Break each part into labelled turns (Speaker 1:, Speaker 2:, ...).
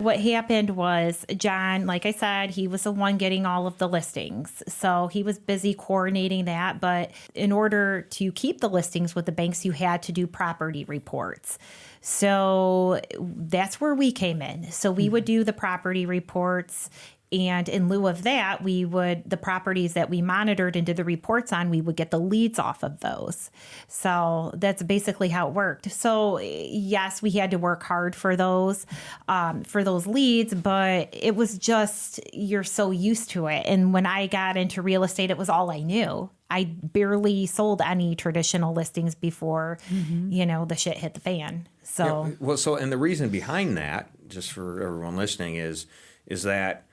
Speaker 1: What happened was John, like I said, he was the one getting all of the listings. So he was busy coordinating that. But in order to keep the listings with the banks, you had to do property reports. So that's where we came in. So we would do the property reports. And in lieu of that, the properties that we monitored and did the reports on, we would get the leads off of those. So that's basically how it worked. So yes, we had to work hard for those leads, but it was just, you're so used to it. And when I got into real estate, it was all I knew. I barely sold any traditional listings before, the shit hit the fan. So,
Speaker 2: yeah, well, and the reason behind that, just for everyone listening, is that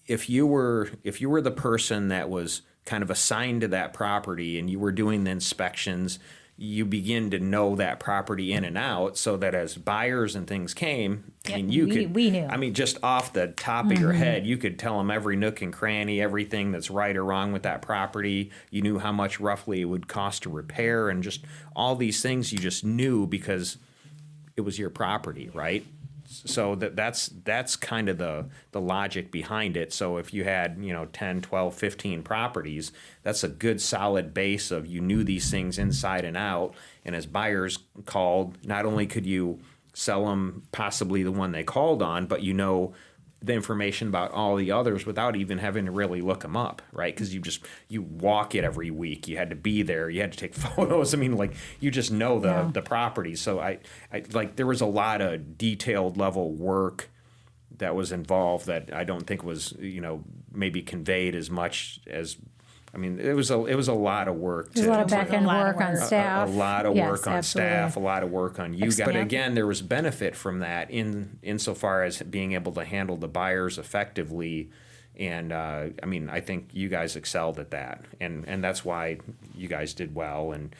Speaker 2: if you were the person that was kind of assigned to that property and you were doing the inspections, you begin to know that property in and out, so that as buyers and things came,
Speaker 1: yep,
Speaker 2: we
Speaker 1: knew.
Speaker 2: I mean, just off the top of your head, you could tell them every nook and cranny, everything that's right or wrong with that property. You knew how much roughly it would cost to repair, and just all these things you just knew because it was your property, right? So that's kind of the logic behind it. So if you had 10, 12, 15 properties, that's a good solid base of, you knew these things inside and out. And as buyers called, not only could you sell them possibly the one they called on, but the information about all the others without even having to really look them up, right? Because you walk it every week. You had to be there. You had to take photos. I mean, like, you just know the property. So I like, there was a lot of detailed level work that was involved that I don't think was maybe conveyed as much as. I mean, it was a lot of work.
Speaker 3: There's a lot of back end work on staff.
Speaker 2: A lot of work on staff. A lot of work on you guys. But
Speaker 3: Yeah.
Speaker 2: again, there was benefit from that insofar as being able to handle the buyers effectively. And I mean, I think you guys excelled at that, and that's why you guys did well. And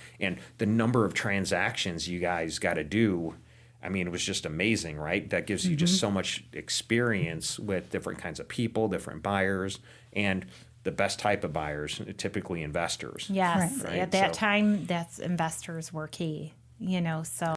Speaker 2: the number of transactions you guys got to do, I mean, it was just amazing, right? That gives you just so much experience with different kinds of people, different buyers, and the best type of buyers, typically investors.
Speaker 1: Yes,
Speaker 2: Right?
Speaker 1: at that time, investors were key. So.